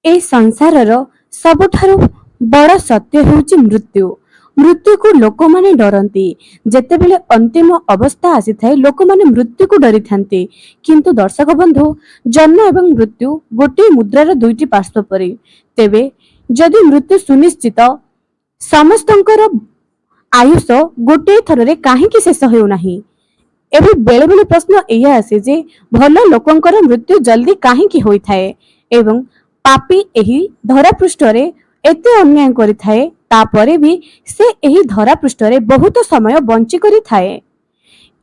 ए संसारर सबुठारु बड़ सत्य होउछि मृत्यु। मृत्यु को लोक माने डरंती। जेतेबेले अंतिम अवस्था आसी थाए लोक माने मृत्यु को डरी थांती। किंतु दर्शक बंधु, जन्म एवं मृत्यु गोटे मुद्रार दुईटी पार्श्व परि। तेबे जदि मृत्यु सुनिश्चित, समस्तंकर आयुष गोटे थररे काहेकि शेष हेउ नाही। एबे बेले बेले प्रश्न एया आसे जे भल लोकंकर मृत्यु जल्दी काहेकि होई थाए एवं पापी एही धरा पृष्ठरे एते अन्याय करि थाए, तापरे भी से एही धरा पृष्ठरे बहुत समय बंची करि थाए।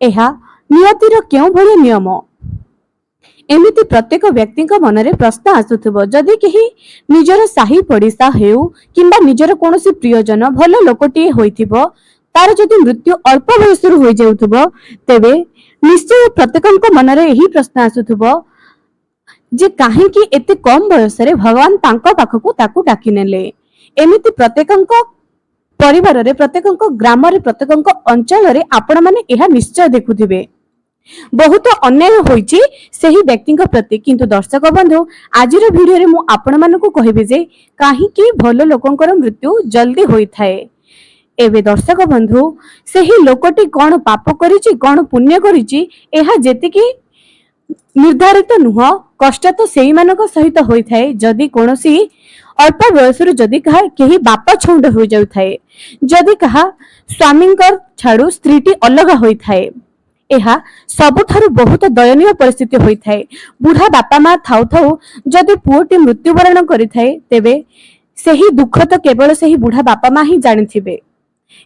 एहा नियतिर केउ भली नियम? एमिति प्रत्येक व्यक्ति मनरे प्रश्न आसुथिबो। जदि केही निजर साही पड़िसा हेउ किंबा निजर कोनोसी प्रियजन भल लोकटी होइथिबो, तार जदि मृत्यु अल्प बयसर हो जाउथिबो, तेबे निश्चय प्रत्येकक मनरे एही प्रश्न आसुथिबो जे काहेकि एते कम बयसरे भगवान तांको पाखकु ताकु डाकी नेले। एमिति प्रत्येकक परिवार रे, प्रत्येकक ग्राम रे, प्रत्येकक अंचल रे आपण माने एहा निश्चय देखुथिबे बहुत अन्याय होईची सेही व्यक्तिक प्रति। किंतु दर्शक बंधु, आजिर वीडियो रे मु आपण मानकु कहिबे जे काहेकि भल लोकंकर मृत्यु जल्दी होई थाए। एबे दर्शक बंधु, सेही लोकटी कौन पाप करिची, कौन पुण्य करिची, एहा जेतिकी निर्धारित नुह। कष्ट तो सेही मानक सहित होई थाए। जदि कोनोसी अल्प बयसरु जदि कहा केही बाप छौंड हो जाउ थाए, जदि कहा स्वामींकर छाड़ू स्त्रीटी अलग होई थाए, एहा सबुठारु बहुत दयनीय परिस्थिति होई थाए। बुढ़ा बापा मां थाउ थाउ जदि पुओटी मृत्युवरण करि थाए, तेबे सेही दुख तो केवल सेही बुढ़ा बापा मां ही जानिथिबे।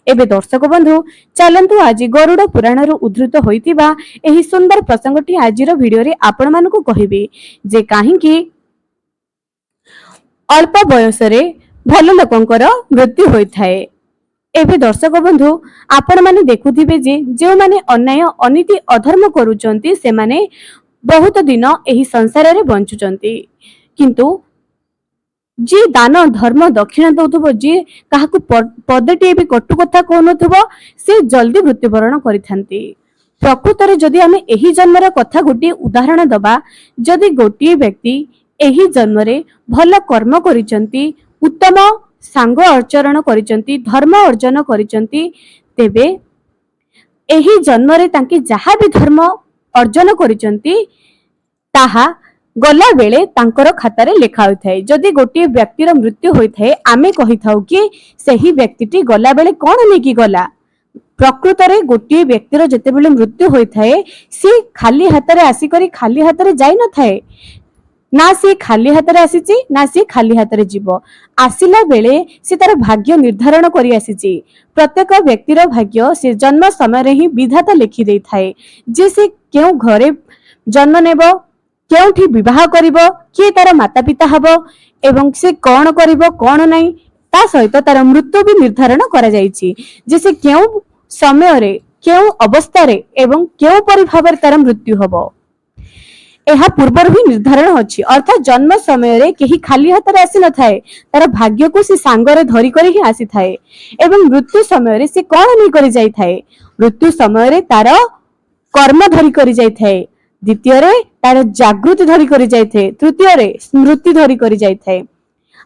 एबे दर्शक बंधु, चलंतु आज गरुड़ पुराण उद्धृत होइतिबा एही सुंदर प्रसंगटी आजिर वीडियो रे आपण मानकु कहिबे जे काहेकि अल्प बयसरे भल लोकंकर मृत्यु होई थाए। एबे दर्शक बंधु, आपण माने देखुथिबे जे जो माने अन्याय अनीति अधर्म करूचंती से माने बहुत दिन एही संसार रे बंचुचंती। किंतु जी दान धर्म दक्षिणा दउथबो, जी काहाकु पदटे भी कटु कथा कहनथबो, से जल्दी मृत्युवरण करिथांती। प्रकृत रे जदि आमे एही जन्मर कथा गोटे उदाहरण दबा, जदि गोटे व्यक्ति एही जन्म रे भल कर्म करिचंती, उत्तम सांग आचरण करिचंती, धर्म अर्जन करिचंती, तेबे एही जन्म रे तांकी जहा भी धर्म अर्जन करिचंती ताहा गला बेले तांकर खातारे लेखा होई थाए। जदि गोटे व्यक्तिर मृत्यु होई थाए, आमे कहि थाउ कि सेही व्यक्तिटी गला बेले कोन नेकी गला। प्रकृत रे गोटे व्यक्तिर जते बेले मृत्यु होई थाए, से खाली हातरे आसी करी खाली हातरे जाई न थाए। ना से खाली हातरे आसीची, ना से खाली हातरे जीवो। आसिला बेले से तार भाग्य निर्धारण करी आसीची। प्रत्येक व्यक्तिर भाग्य से जन्म समय रे ही विधाता लेखि देई थाए जे से केउ घरे जन्म नेबो, केउठी विवाह करिबो, किए तार माता पिता हबो एवं से कौन करिबो कौन नहीं, ता सहित तार मृत्यु भी निर्धारण करा जायछि जे से केउ समय रे, केउ अवस्था रे एवं केउ परिभावर तार मृत्यु हबो। एहा पूर्वर भी निर्धारण अछि। अर्थात जन्म समय रे केही खाली हातरे आसी न थाए, तार भाग्य को से सांगरे धरि करी ही आसी थाए एवं मृत्यु समय रे से कोन नहीं करी जाई थाए। मृत्यु समय रे तार कर्म धरि करी जाई थाए, द्वितीय रे तार जागृति धरि करी जाई थाए, तृतीय रे स्मृति धरि करी जाई थाए।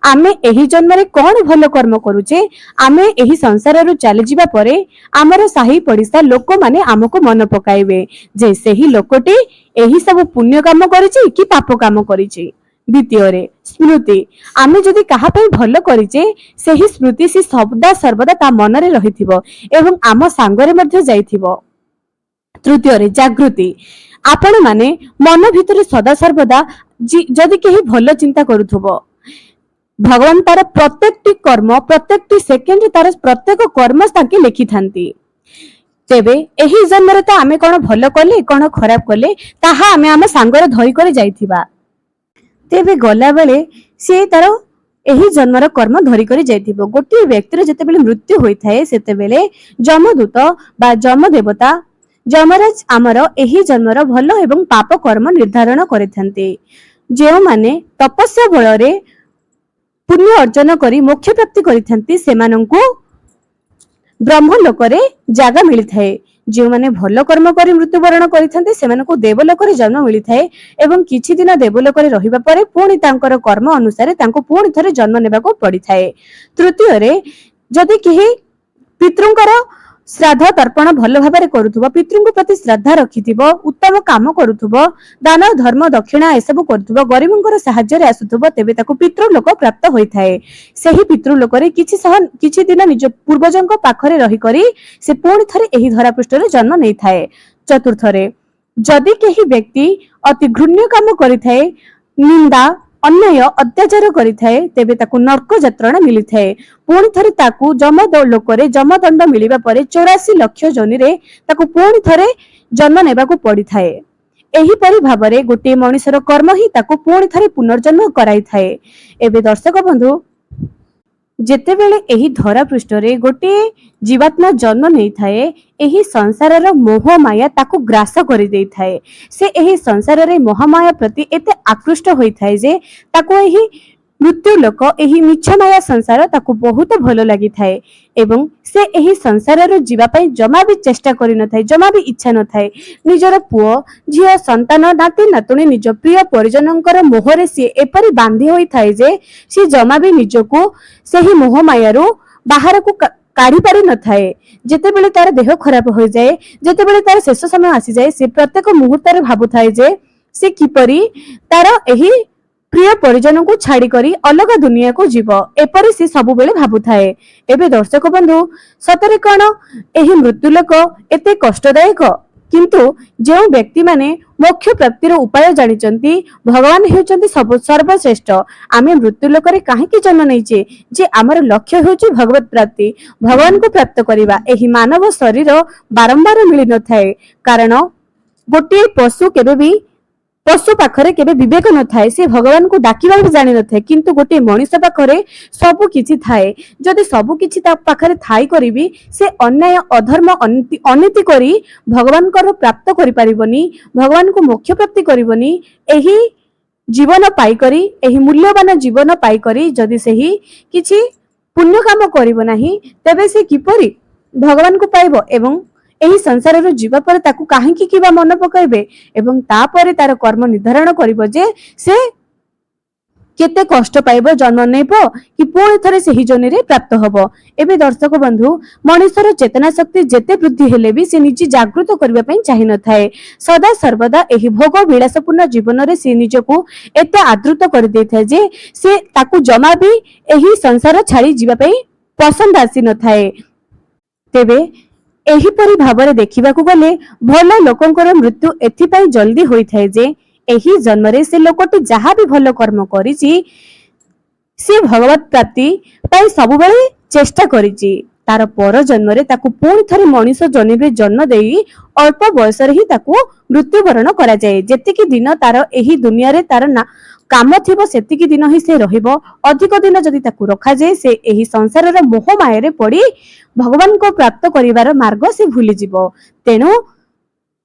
आमे एही जन्म रे कोन भलो कर्म करूचे, आमे एही संसार रु चली जिबा परे हमर साही पड़िसा लोक माने हमको मन पकाइबे जे सेही लोकटी एही सब पुण्य काम करिछि कि पाप काम करिछि। द्वितीय रे स्मृति, आमे जदि कहा पई भलो करिचे, सेही स्मृति से सदा सर्वदा ता मन रे रहिथिबो एवं आम सांगरे मध्ये जाइथिबो। तृतीय रे जागृति, आपण माने मन भितर सदा सर्वदा जदि केही भलो चिंता करूथबो, भगवान तार प्रत्येकटी कर्म, प्रत्येकटी सेकेंड तार प्रत्येक कर्म ताके लिखि थांती। तेबे एही जन्म रे तो आमे कोन भलो कले कोन खराब कले ताहा आमे आम सांगरे धरि करे जाइथिबा। तेबे गला बेले से तार एही जन्मर कर्म धरि करे जाइथिबो। गोटे व्यक्तिर जते बेले मृत्यु होई थाए, सेते बेले जमदूत बा जम देवता जमराज आमर एही जन्मर भलो एवं पाप कर्म निर्धारण करिथांते। जेउ माने तपस्या बल रे पुण्य अर्जन करी मोक्ष प्राप्ति करिथांती, सेमानंकु ब्रह्मलोक रे जागा मिली थाए। जो माने भल कर्म करी मृत्युवरण करिथान्ते सेमानकु देवलोकरे जन्म मिलिथाए एवं किछि दिन देवलोकरे रहिबा परे पुणी तांकर कर्म अनुसार तांको पुणी थरे जन्म नेबाको पड़िथाए। तृतीय रे जदि केही पितृंकर श्राद्ध तर्पण भल भाव करुथुबो पितृंक प्रति श्रद्धा रखिथिबो उत्तम काम करुथुबो दान धर्म दक्षिणा एसबु करुथुबो गरीबंकर सहाय्य रे आसुथुबो तेबे ताकू पितृलोक प्राप्त होइथाए। सेही पितृलोक रे किछि दिन निज पूर्वजंक पाखरे रही करी से पुणी थरे एही धरा पृष्ठ रे जन्म नेइथाए। चतुर्थ रे जदि केही व्यक्ति अति घृण्य काम करिथाए निंदा अन्याय अत्याचार करिथाए तेबे ताकू नरक यात्रा मिलिथाए। पुणी थरे ताकू लोकरे जमदंड मिलिबा परे 84 लाख जनी रे ताकू पुणी थरे जन्म नेबाकू पड़िथाए। एही परि भाबरे गोटे मनुष्यर कर्म ही ताकू पुणी थरे पुनर्जन्म कराइथाए। एबे दर्शक बंधु जेतेबेले एही धरा पृष्ठ रे गोटे जीवात्मा जन्म नहीं थाए एही संसारर मोह माया ताकू ग्रास करि देई थाए। से एही संसार रे मोह माया प्रति एते आकृष्ट होई थाए जे ताकू एही मृत्यु लोक एही मिछ माया संसार ताकू बहुत भलो लागि थाए एवं से एही संसार रो जीवा पई जमा भी चेष्टा करि न थाए जमा भी इच्छा न थाए। निजर पुओ झियो संतान नाती नातुणी निज प्रिय परिजनंकर मोहरे से एपरि बांधी होई थाए जे से जमा भी निजको सेही मोह मायारू बाहर को काढ़ी पारि न थाए। जेतेबेले तार देह खराब हो जाए जेतेबेले तार शेष समय आसी जाए से प्रत्येक मुहूर्त रे भाबु थाए जे से किपरि तार एही प्रिय परिजन को छाड़ी करी अलग दुनिया को जीव एपरि से सबु बेले भाबु थाए। एबे दर्शक बंधु सतरे कण एही मृत्युलोक एते कष्टदायक किंतु जो व्यक्ति माने मोक्ष प्राप्तिर उपाय जानिचंती भगवान हेउचंती सर्वश्रेष्ठ। आमे मृत्युलोक रे काहेकि जन्म नैचे जे आमर लक्ष्य हेउची भगवत प्राप्ति भगवान को प्राप्त करिबा। एही मानव शरीर बारंबार मिली न थाए कारण गोटे पशु केबे भी पशु पाखरे केबे विवेक न थाए से भगवान को डाकिबा भी जानि न थाए किंतु गोटे मनुष्य पाखरे सब किछि थाए। जदि सब किछि ता पाखरे थाई करिबी से अन्याय अधर्म अनीति करी भगवान को प्राप्त करि परिबनी भगवान को मोक्ष प्राप्ति करिबनी। एही जीवन पाई करी एही मूल्यवान जीवन पाई करी जदि सेही किछि पुण्य काम करिबो नाही तबे से किपरि भगवान को पाइबो एवं एही संसार रो जीवा पर ताकू काहेकि किबा मन पकाइबे एवं तापरे तार कर्म निर्धारण करिबो जे से केते कष्ट पाइबो जन्म नेबो कि पुणी थरे सेही जनी रे प्राप्त हबो। एबे दर्शक बंधु मनुष्यर चेतना शक्ति जेते वृद्धि हेले भी से निजी जागृत करबा पई चाहि न थाए। सदा सर्वदा एही भोग विलासपूर्ण जीवन रे से निजको एते आदृत कर दे थाए जे से ताकू जमा भी एही संसार छाड़ी जीवा पई पसंद आसी न थाए। तेबे एही परि भाबरे देखिबाकू गले भल लोकंकर मृत्यु एथिपाई जल्दी होई थाए जे एही जन्म रे से लोकटी जहा भी भल कर्म करिछि से भगवत प्राप्ति पाई सब बेले चेष्टा करिछि। तार पर जन्म रे ताकू पुणी थरे मनुष्य जन्म रे जन्म देई अल्प बयस रे ही ताकू मृत्युवरण करा जाए। जेतिकी दिन तार एही दुनिया रे तार ना काम थिबो सेतिकी दिन ही से रहिबो अधिक दिन जदि ताकू रखा जाए से एही संसार रे मोह माया रे पड़ी भगवान को प्राप्त करिवार मार्ग से भूली जिवो। तेनु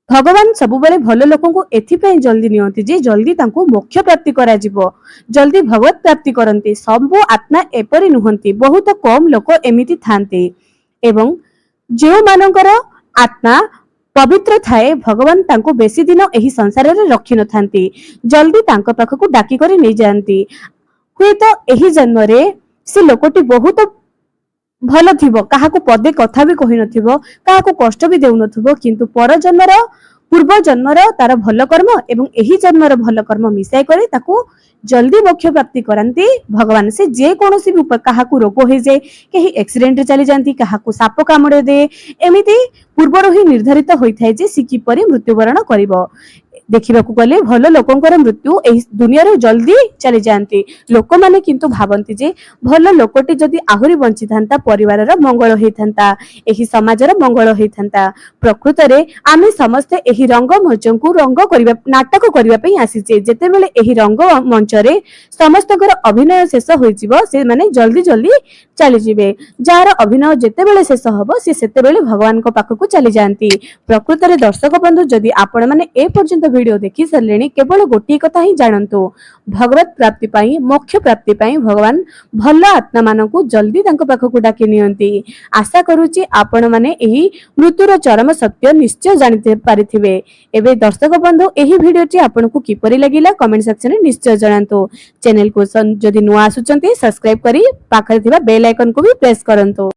भगवान सबु बेले भल लोकन को एथिपई जल्दी नियंती जे जल्दी तांको मोक्ष प्राप्ति करा जिवो जल्दी भगवत प्राप्ति करंती। सबु आत्मा एपरि नुहंती बहुत कम लोक एमिति थांती एवं जो मानकर आत्मा पवित्र थाए भगवान तांको बेसी दिन एही संसार रे रखि न थांती जल्दी तांको पाखकु डाकी करी नै जानती। हुए तो एही जन्म रे से लोकटी बहुत भल थिबो काहाको पदे कथा भी कहि नथिबो काहाको कष्ट भी देउ नथिबो किंतु पर जन्मर पूर्व जन्मर तार भल कर्म एवं एही जन्मर भल कर्म मिसाई करे ताकू जल्दी मोक्ष प्राप्ति करंती भगवान। से जे कोनोसी भी काहाको रोग हो जाए केही एक्सीडेंट रे चली जानती काहाको साप कामुड़े दे एमिति पूर्वरु ही निर्धारित होई थाए जे से किपरि मृत्युवरण करिवो। देखिबाकू गले भल लोकंकर मृत्यु एही दुनिया रे जल्दी चली जानती। लोक माने किंतु भाबंती जे भल लोकटी जदि आहुरी बंची थांता परिवार रो मंगल होई थांता एही समाज रो मंगल होई थांता। प्रकृत रे आमे समस्त एही रंग मंच को रंग करिबा नाटक करिबा पई आसीचे जेते बेले एही रंग मंच रे समस्तकर अभिनय शेष होई जिवो से माने जल्दी जल्दी चली जिवे। जार अभिनय जेते बेले शेष हबो से सेते बेले भगवान को पाखकु चली जानती। प्रकृत रे दर्शक बंधु जदि आपण माने ए पर्यंत वीडियो देखि सारे केवल गोटे कथा ही जानतु भगवत प्राप्ति पाई मोक्ष प्राप्ति पाई भगवान भल आत्मा मानकु जल्दी तांको पाखकु डाकी नियंती। आशा करूची आपण माने एही मृत्युर चरम सत्य निश्चय जानि पारिथिबे। एबे दर्शक बंधु एही भिडियोटी आपनकु किपरि लागिला कमेंट सेक्शन में निश्चय जणांतु। चैनल को जदि नुआ आसुचंती सब्सक्राइब करी पाखरे थिबा बेल आइकन को भी प्रेस करंतु।